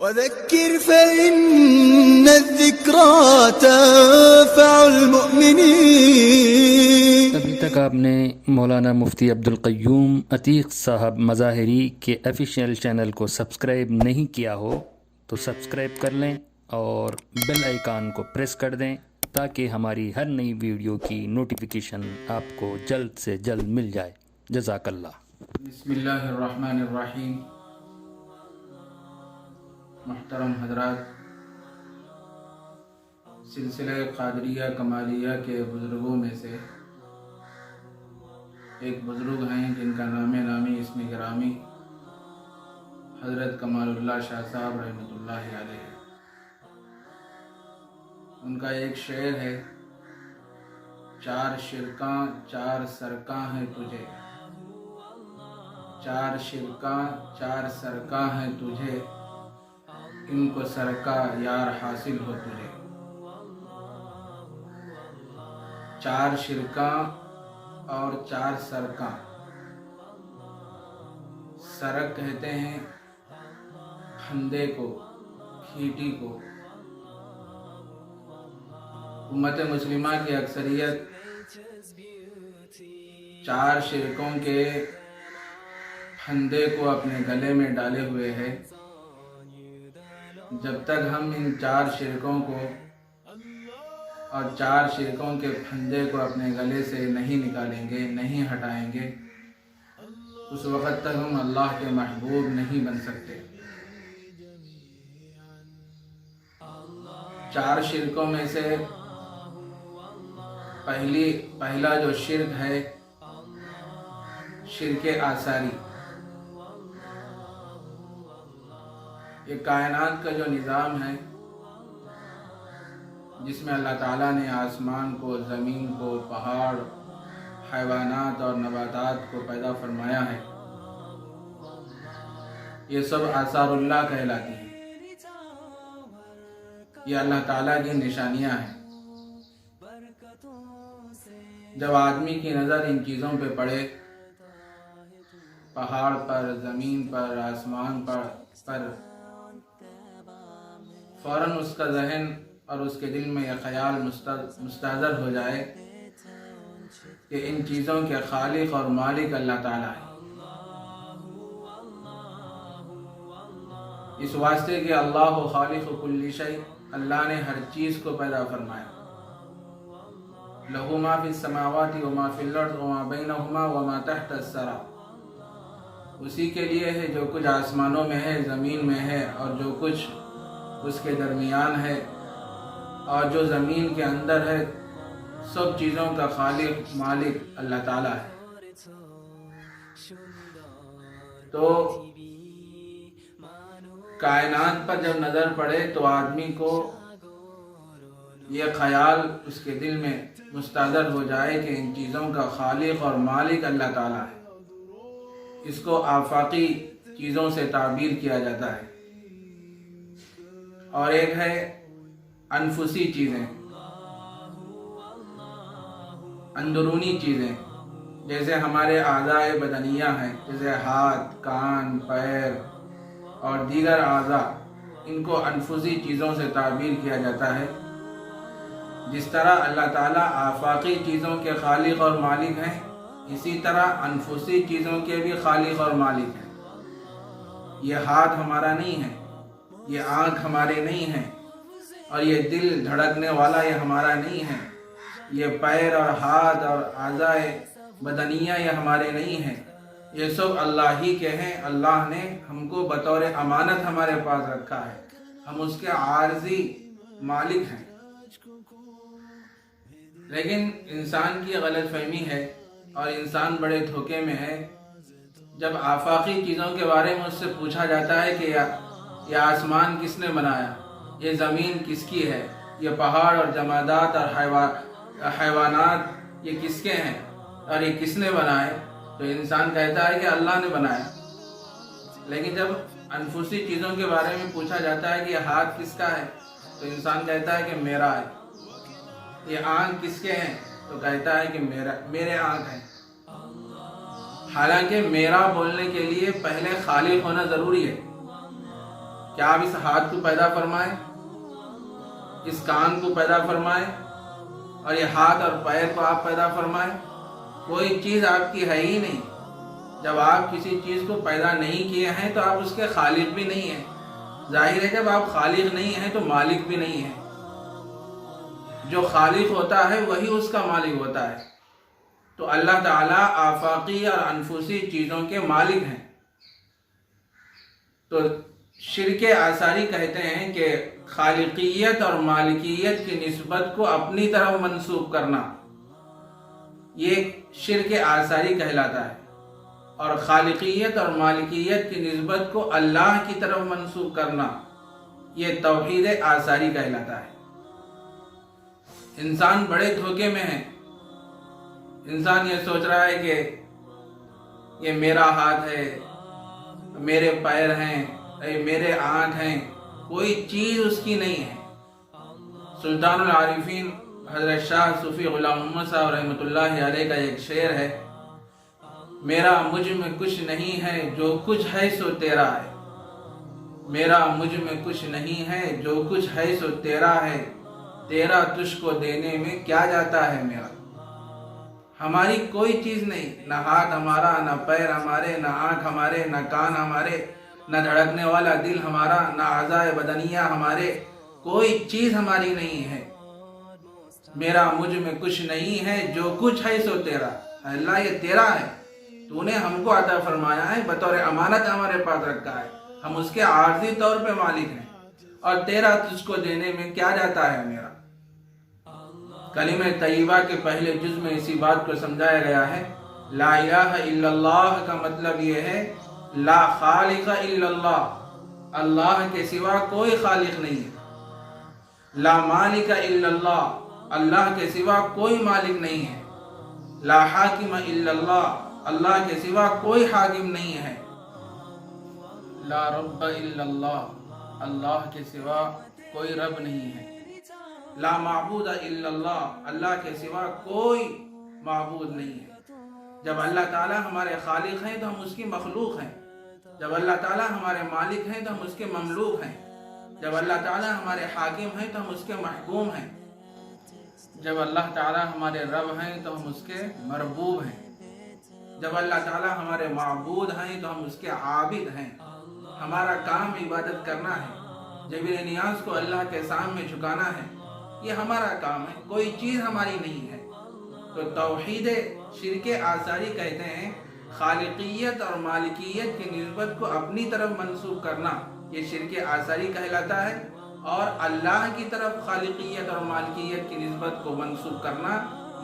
وذكر فإن الذكرى تنفع المؤمنين۔ ابھی تک آپ نے مولانا مفتی عبدالقیوم عتیق صاحب مظاہری کے آفیشیل چینل کو سبسکرائب نہیں کیا ہو تو سبسکرائب کر لیں اور بیل آئیکن کو پریس کر دیں تاکہ ہماری ہر نئی ویڈیو کی نوٹیفیکیشن آپ کو جلد سے جلد مل جائے۔ جزاک اللہ۔ بسم اللہ الرحمن الرحیم۔ محترم حضرات، سلسلہ قادریہ کمالیہ کے بزرگوں میں سے ایک بزرگ ہیں جن کا نامی اسم گرامی حضرت کمال اللہ شاہ صاحب رحمۃ اللہ علیہ۔ ان کا ایک شعر ہے: چار شرکاں چار سرکاں ہیں تجھے، چار شرکاں چار سرکاں ہیں تجھے، ان کو سرکا یار حاصل ہو تجھے۔ چار شرکاں اور چار سرکاں، سرک کہتے ہیں پھندے کو، کھیٹی کو۔ امت مسلمہ کی اکثریت چار شرکوں کے پھندے کو اپنے گلے میں ڈالے ہوئے ہے۔ جب تک ہم ان چار شرکوں کو اور چار شرکوں کے پھندے کو اپنے گلے سے نہیں نکالیں گے، نہیں ہٹائیں گے، اس وقت تک ہم اللہ کے محبوب نہیں بن سکتے۔ چار شرکوں میں سے پہلا جو شرک ہے شرک آثاری۔ یہ کائنات کا جو نظام ہے جس میں اللہ تعالیٰ نے آسمان کو، زمین کو، پہاڑ، حیوانات اور نباتات کو پیدا فرمایا ہے، یہ سب آثار اللہ کہلاتی ہیں۔ یہ اللہ تعالیٰ کی نشانیاں ہیں۔ جب آدمی کی نظر ان چیزوں پہ پڑے، پہاڑ پر، زمین پر، آسمان پر، فوراً اس کا ذہن اور اس کے دل میں یہ خیال مستحضر ہو جائے کہ ان چیزوں کے خالق اور مالک اللہ تعالیٰ ہے۔ اس واسطے کہ اللہ خالق کل شیء، اللہ نے ہر چیز کو پیدا فرمایا۔ لہ ما فی السماوات وما فی الارض وما بینہما وما تحت الثری، اسی کے لیے ہے جو کچھ آسمانوں میں ہے، زمین میں ہے، اور جو کچھ اس کے درمیان ہے، اور جو زمین کے اندر ہے، سب چیزوں کا خالق مالک اللہ تعالیٰ ہے۔ تو کائنات پر جب نظر پڑے تو آدمی کو یہ خیال اس کے دل میں مستحضر ہو جائے کہ ان چیزوں کا خالق اور مالک اللہ تعالیٰ ہے۔ اس کو آفاقی چیزوں سے تعبیر کیا جاتا ہے۔ اور ایک ہے انفسی چیزیں، اندرونی چیزیں، جیسے ہمارے اعضاء بدنیہ ہیں، جیسے ہاتھ، کان، پیر اور دیگر اعضاء، ان کو انفسی چیزوں سے تعبیر کیا جاتا ہے۔ جس طرح اللہ تعالیٰ آفاقی چیزوں کے خالق اور مالک ہیں، اسی طرح انفسی چیزوں کے بھی خالق اور مالک ہیں۔ یہ ہاتھ ہمارا نہیں ہے، یہ آنکھ ہمارے نہیں ہیں، اور یہ دل دھڑکنے والا یہ ہمارا نہیں ہے، یہ پیر اور ہاتھ اور اعضاء بدنیہ یہ ہمارے نہیں ہیں، یہ سب اللہ ہی کے ہیں۔ اللہ نے ہم کو بطور امانت ہمارے پاس رکھا ہے، ہم اس کے عارضی مالک ہیں۔ لیکن انسان کی غلط فہمی ہے اور انسان بڑے دھوکے میں ہے۔ جب آفاقی چیزوں کے بارے میں اس سے پوچھا جاتا ہے کہ یہ آسمان کس نے بنایا، یہ زمین کس کی ہے، یہ پہاڑ اور جمادات اور حیوانات یہ کس کے ہیں اور یہ کس نے بنائے، تو انسان کہتا ہے کہ اللہ نے بنایا۔ لیکن جب انفسی چیزوں کے بارے میں پوچھا جاتا ہے کہ یہ ہاتھ کس کا ہے، تو انسان کہتا ہے کہ میرا ہے۔ یہ آنکھ کس کے ہیں، تو کہتا ہے کہ میرے آنکھ ہیں۔ حالانکہ میرا بولنے کے لیے پہلے خالق ہونا ضروری ہے، کیا آپ اس ہاتھ کو پیدا فرمائیں، اس کان کو پیدا فرمائیں اور یہ ہاتھ اور پیر کو آپ پیدا فرمائیں؟ کوئی چیز آپ کی ہے ہی نہیں۔ جب آپ کسی چیز کو پیدا نہیں کیے ہیں تو آپ اس کے خالق بھی نہیں ہیں۔ ظاہر ہے جب آپ خالق نہیں ہیں تو مالک بھی نہیں ہیں۔ جو خالق ہوتا ہے وہی اس کا مالک ہوتا ہے۔ تو اللہ تعالیٰ آفاقی اور انفسی چیزوں کے مالک ہیں۔ تو شرک آثاری کہتے ہیں کہ خالقیت اور مالکیت کی نسبت کو اپنی طرف منسوب کرنا، یہ شرک آثاری کہلاتا ہے، اور خالقیت اور مالکیت کی نسبت کو اللہ کی طرف منسوب کرنا یہ توحید آثاری کہلاتا ہے۔ انسان بڑے دھوکے میں ہے۔ انسان یہ سوچ رہا ہے کہ یہ میرا ہاتھ ہے، میرے پیر ہیں، میرے آنکھ ہیں، کوئی چیز اس کی نہیں ہے۔ سلطان العارفین حضرت شاہ صوفی غلام محمد صاحب رحمۃ اللہ علیہ کا ایک شعر ہے، میرا مجھ میں کچھ نہیں ہے جو کچھ ہے سو تیرا ہے، میرا مجھ میں کچھ نہیں ہے جو کچھ ہے سو تیرا ہے، تیرا تجھ کو دینے میں کیا جاتا ہے میرا۔ ہماری کوئی چیز نہیں، نہ ہاتھ ہمارا، نہ پیر ہمارے، نہ آنکھ ہمارے، نہ کان ہمارے، نہ دھڑکنے والا دل ہمارا، نہ اعضاء بدنیہ ہمارے، کوئی چیز ہماری نہیں ہے۔ میرا مجھ میں کچھ نہیں ہے جو کچھ ہے سو تیرا۔ اللہ یہ تیرا ہے، تو نے ہم کو عطا فرمایا ہے، بطور امانت ہمارے پاس رکھا ہے، ہم اس کے عارضی طور پہ مالک ہیں، اور تیرا تجھ کو دینے میں کیا جاتا ہے میرا۔ کلمہ طیبہ کے پہلے جز میں اسی بات کو سمجھایا گیا ہے۔ لا الہ الا اللہ کا مطلب یہ ہے لا خالق الا اللہ، اللہ کے سوا کوئی خالق نہیں ہے۔ لا مالک الا اللہ، اللہ کے سوا کوئی مالک نہیں ہے۔ لا حاکم الا اللہ، اللہ کے سوا کوئی حاکم نہیں ہے۔ لا رب الا اللہ، اللہ کے سوا کوئی رب نہیں ہے۔ لا معبود الا اللہ، اللہ کے سوا کوئی معبود نہیں ہے۔ جب اللہ تعالیٰ ہمارے خالق ہیں تو ہم اس کی مخلوق ہیں، جب اللہ تعالیٰ ہمارے مالک ہیں تو ہم اس کے مملوک ہیں، جب اللہ تعالیٰ ہمارے حاکم ہیں تو ہم اس کے محکوم ہیں، جب اللہ تعالیٰ ہمارے رب ہیں تو ہم اس کے مربوب ہیں، جب اللہ تعالیٰ ہمارے معبود ہیں تو ہم اس کے عابد ہیں۔ ہمارا کام عبادت کرنا ہے، جبیر نیاز کو اللہ کے سامنے جھکانا ہے، یہ ہمارا کام ہے، کوئی چیز ہماری نہیں ہے۔ تو توحید شرک آثاری کہتے ہیں خالقیت اور مالکیت کی نسبت کو اپنی طرف منسوب کرنا، یہ شرک آثاری کہلاتا ہے، اور اللہ کی طرف خالقیت اور مالکیت کی نسبت کو منسوب کرنا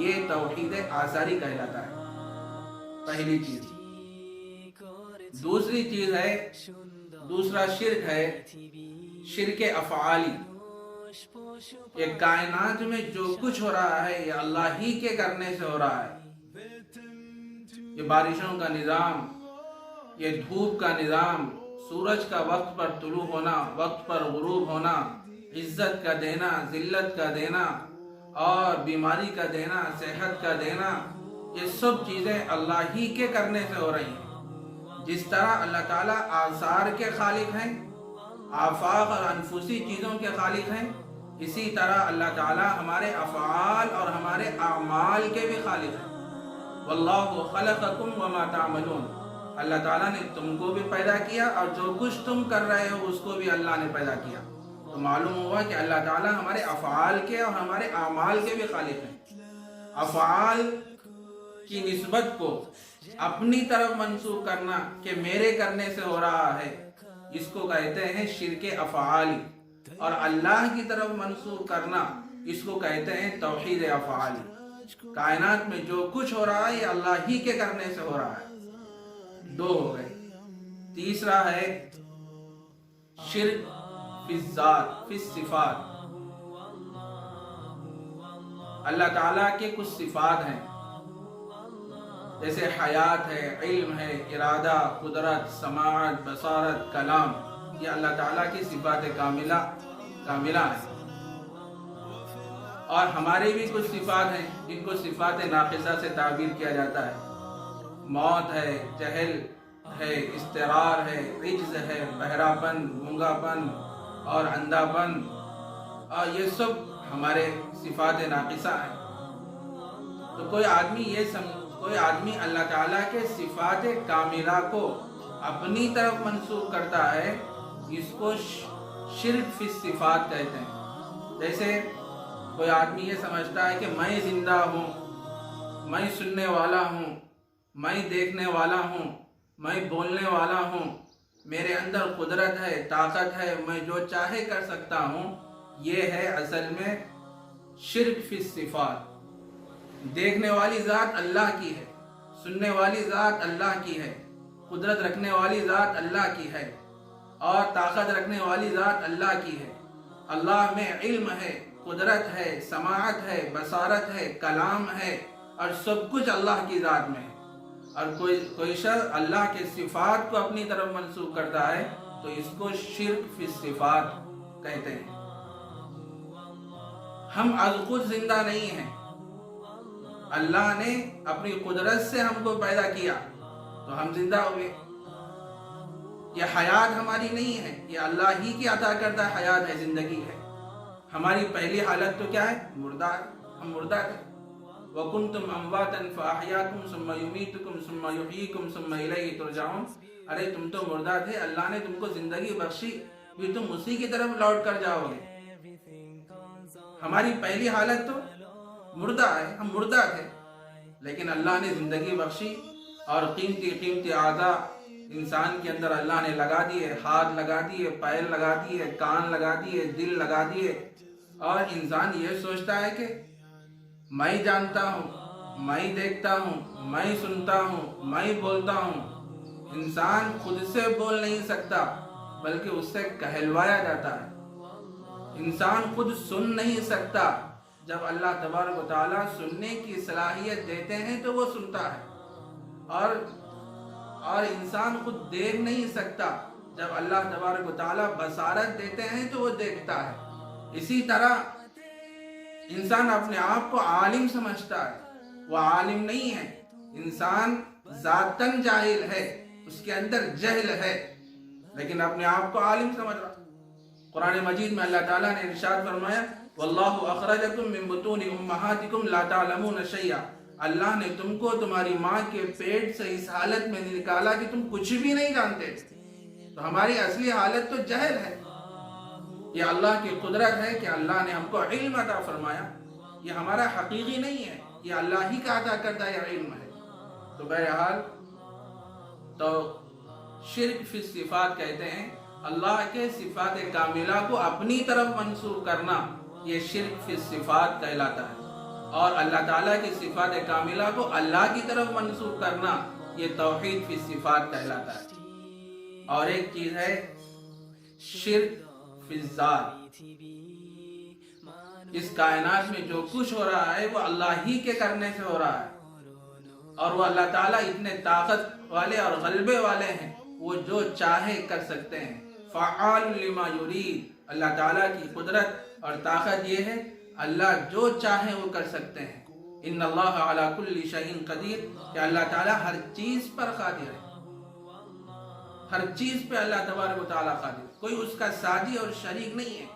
یہ توحید آثاری کہلاتا ہے۔ پہلی چیز۔ دوسری چیز ہے، دوسرا شرک ہے شرک افعالی۔ یہ کائنات میں جو کچھ ہو رہا ہے یہ اللہ ہی کے کرنے سے ہو رہا ہے۔ یہ بارشوں کا نظام، یہ دھوپ کا نظام، سورج کا وقت پر طلوع ہونا، وقت پر غروب ہونا، عزت کا دینا، ذلت کا دینا، اور بیماری کا دینا، صحت کا دینا، یہ سب چیزیں اللہ ہی کے کرنے سے ہو رہی ہیں۔ جس طرح اللہ تعالیٰ آثار کے خالق ہیں، آفاق اور انفسی چیزوں کے خالق ہیں، اسی طرح اللہ تعالیٰ ہمارے افعال اور ہمارے اعمال کے بھی خالق ہیں۔ واللہ خلقکم وما تعملون، اللہ تعالیٰ نے تم کو بھی پیدا کیا اور جو کچھ تم کر رہے ہو اس کو بھی اللہ نے پیدا کیا۔ تو معلوم ہوا کہ اللہ تعالیٰ ہمارے افعال کے اور ہمارے اعمال کے بھی خالق ہیں۔ افعال کی نسبت کو اپنی طرف منسوب کرنا کہ میرے کرنے سے ہو رہا ہے، اس کو کہتے ہیں شرک افعالی، اور اللہ کی طرف منسوب کرنا اس کو کہتے ہیں توحید افعالی۔ کائنات میں جو کچھ ہو رہا ہے یہ اللہ ہی کے کرنے سے ہو رہا ہے۔ دو ہو گئے۔ تیسرا ہے شرک فی الذات، فی الصفات۔ اللہ تعالیٰ کے کچھ صفات ہیں، جیسے حیات ہے، علم ہے، ارادہ، قدرت، سماعت، بصارت، کلام، یہ اللہ تعالیٰ کی صفات کاملہ ہیں۔ اور ہمارے بھی کچھ صفات ہیں جن کو صفات ناقصہ سے تعبیر کیا جاتا ہے۔ موت ہے، جہل، ہے، استقرار ہے، رجز ہے، بہراپن، گونگاپن اور اندھاپن، اور یہ سب ہمارے صفات ناقصہ ہیں۔ تو کوئی آدمی اللہ تعالیٰ کے صفات کاملہ کو اپنی طرف منسوخ کرتا ہے، اس کو شرک فی الصفات کہتے ہیں۔ جیسے کوئی آدمی یہ سمجھتا ہے کہ میں زندہ ہوں، میں سننے والا ہوں، میں دیکھنے والا ہوں، میں بولنے والا ہوں، میرے اندر قدرت ہے، طاقت ہے، میں جو چاہے کر سکتا ہوں، یہ ہے اصل میں شرک فی الصفات۔ دیکھنے والی ذات اللہ کی ہے، سننے والی ذات اللہ کی ہے، قدرت رکھنے والی ذات اللہ کی ہے، اور طاقت رکھنے والی ذات اللہ کی ہے۔ اللہ میں علم ہے، قدرت ہے، سماعت ہے، بصارت ہے، کلام ہے، اور سب کچھ اللہ کی ذات میں ہے۔ اور کوئی شخص اللہ کے صفات کو اپنی طرف منسوخ کرتا ہے تو اس کو شرک فی الصفات کہتے ہیں۔ ہم از خود زندہ نہیں ہیں، اللہ نے اپنی قدرت سے ہم کو پیدا کیا تو ہم زندہ ہوئے۔ یہ حیات ہماری نہیں ہے، یہ اللہ ہی کی عطا کردہ حیات ہے، زندگی ہے۔ ہماری پہلی حالت تو کیا ہے؟ مردہ ہے، ہم مردہ تھے۔ وَكُنْتُمْ أَمْوَاتًا فَأَحْيَاكُمْ ثُمَّ يُمِيتُكُمْ ثُمَّ يُحْيِيكُمْ ثُمَّ إِلَيْهِ تُرْجَعُونَ۔ ارے تم تو مردہ تھے، اللہ نے تم کو زندگی بخشی، پھر تم اسی کی طرف لوٹ کر جاؤ گے۔ ہماری پہلی حالت تو مردہ ہے، ہم مردہ تھے، لیکن اللہ نے زندگی بخشی اور قیمتی اعضاء انسان کے اندر اللہ نے لگا دیے، ہاتھ لگا دیے، پیر لگا دیے، کان لگا دیے، دل لگا دیے، اور انسان یہ سوچتا ہے کہ میں جانتا ہوں، میں دیکھتا ہوں، میں سنتا ہوں، میں بولتا ہوں۔ انسان خود سے بول نہیں سکتا بلکہ اس سے کہلوایا جاتا ہے۔ انسان خود سن نہیں سکتا، جب اللہ تبارک و تعالیٰ سننے کی صلاحیت دیتے ہیں تو وہ سنتا ہے، اور انسان خود دیکھ نہیں سکتا، جب اللہ تبارک و تعالیٰ بصارت دیتے ہیں تو وہ دیکھتا ہے۔ اسی طرح انسان اپنے آپ کو عالم سمجھتا ہے، وہ عالم نہیں ہے۔ انسان ذاتاً جاہل ہے، اس کے اندر جہل ہے، لیکن اپنے آپ کو عالم سمجھ رہا۔ قرآن مجید میں اللہ تعالیٰ نے ارشاد فرمایا وَاللَّهُ أَخْرَجَكُم مِّن بُطُونِ أُمَّهَاتِكُمْ لَا تَعْلَمُونَ شَيْئًا۔ اللہ نے تم کو تمہاری ماں کے پیٹ سے اس حالت میں نکالا کہ تم کچھ بھی نہیں جانتے۔ تو ہماری اصلی حالت تو جہل ہے۔ یہ اللہ کی قدرت ہے کہ اللہ نے ہم کو علم عطا فرمایا، یہ ہمارا حقیقی نہیں ہے، یہ اللہ ہی کا عطا کردہ یہ علم ہے۔ تو بہرحال تو شرک فی الصفات کہتے ہیں، اللہ کے صفات کاملہ کو اپنی طرف منسوخ کرنا، یہ شرک فی الصفات کہلاتا ہے، اور اللہ تعالیٰ کی صفات کاملہ کو اللہ کی طرف منسوخ کرنا، یہ توحید فی الصفات کہلاتا ہے۔ اور ایک چیز ہے شرک فی الذات۔ اس کائنات میں جو کچھ ہو رہا ہے وہ اللہ ہی کے کرنے سے ہو رہا ہے، اور وہ اللہ تعالیٰ اتنے طاقت والے اور غلبے والے ہیں، وہ جو چاہے کر سکتے ہیں۔ فعال لما یرید، اللہ تعالیٰ کی قدرت اور طاقت یہ ہے، اللہ جو چاہے وہ کر سکتے ہیں۔ ان اللہ علی کل شیء قدیر، کہ اللہ تعالیٰ ہر چیز پر قادر ہے، ہر چیز پہ اللہ تبارک و تعالیٰ قادر، کوئی اس کا ساجی اور شریک نہیں ہے۔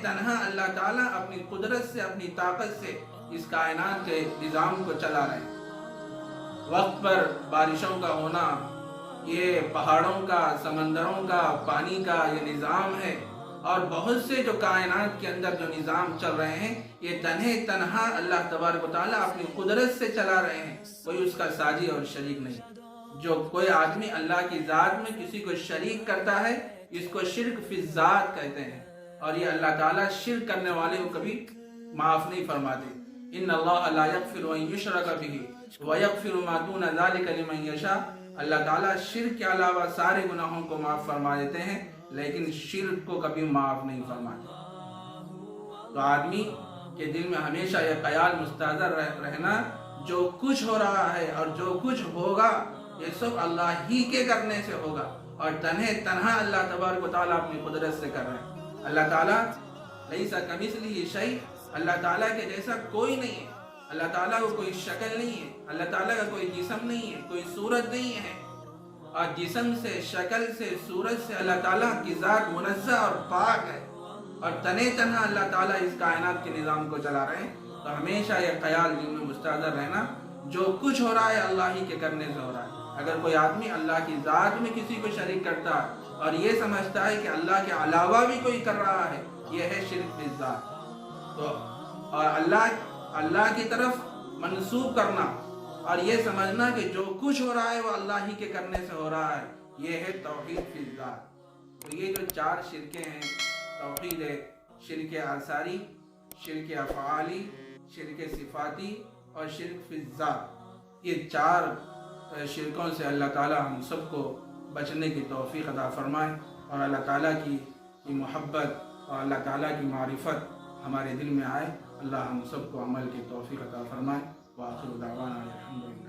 تنہا اللہ تعالیٰ اپنی قدرت سے، اپنی طاقت سے اس کائنات کے نظام کو چلا رہے ہیں۔ وقت پر بارشوں کا ہونا، یہ پہاڑوں کا، سمندروں کا، پانی کا یہ نظام ہے، اور بہت سے جو کائنات کے اندر جو نظام چل رہے ہیں، یہ تنہا اللہ تبارک و تعالیٰ اپنی قدرت سے چلا رہے ہیں، کوئی اس کا ساجی اور شریک نہیں۔ جو کوئی آدمی اللہ کی ذات میں کسی کو شریک کرتا ہے، اس کو شرک فی الذات کہتے ہیں، اور یہ اللہ تعالیٰ شرک کرنے والے کو کبھی معاف نہیں فرماتے۔ ان اللہ لا یغفر ان یشرک بہ ویغفر ما دون ذلک لمن یشاء۔ اللہ تعالیٰ شرک کے علاوہ سارے گناہوں کو معاف فرما دیتے ہیں، لیکن شرک کو کبھی معاف نہیں فرماتے۔ تو آدمی کے دل میں ہمیشہ یہ خیال مستحضر رہنا، جو کچھ ہو رہا ہے اور جو کچھ ہوگا یہ سب اللہ ہی کے کرنے سے ہوگا، اور تنہا اللہ تبارک و تعالیٰ اپنی قدرت سے کر رہے ہیں۔ اللہ تعالیٰ لیس کمثلہ شیء، اللہ تعالیٰ کے جیسا کوئی نہیں ہے، اللہ تعالیٰ کو کوئی شکل نہیں ہے، اللہ تعالیٰ کا کوئی جسم نہیں ہے، کوئی صورت نہیں ہے، اور جسم سے، شکل سے، صورت سے اللہ تعالیٰ کی ذات منزہ اور پاک ہے، اور تنے تنہا اللہ تعالیٰ اس کائنات کے نظام کو چلا رہے ہیں۔ تو ہمیشہ یہ خیال دل میں مستحضر رہنا، جو کچھ ہو رہا ہے اللہ ہی کے کرنے سے ہو رہا ہے۔ اگر کوئی آدمی اللہ کی ذات میں کسی کو شریک کرتا ہے اور یہ سمجھتا ہے کہ اللہ کے علاوہ بھی کوئی کر رہا ہے، یہ ہے شرک بالذات۔ تو اور اللہ کی طرف منسوب کرنا اور یہ سمجھنا کہ جو کچھ ہو رہا ہے وہ اللہ ہی کے کرنے سے ہو رہا ہے، یہ ہے توحید فی الذات۔ تو یہ جو 4 شرکیں ہیں، توحید ہے، شرک آثاری، شرک افعالی، شرک صفاتی اور شرک فی الذات، یہ 4 شرکوں سے اللہ تعالی ہم سب کو بچنے کی توفیق عطا فرمائے، اور اللہ تعالیٰ کی محبت اور اللہ تعالیٰ کی معرفت ہمارے دل میں آئے۔ اللہ ہم سب کو عمل کی توفیق عطا فرمائے۔ وآخر دعوانا الحمدللہ۔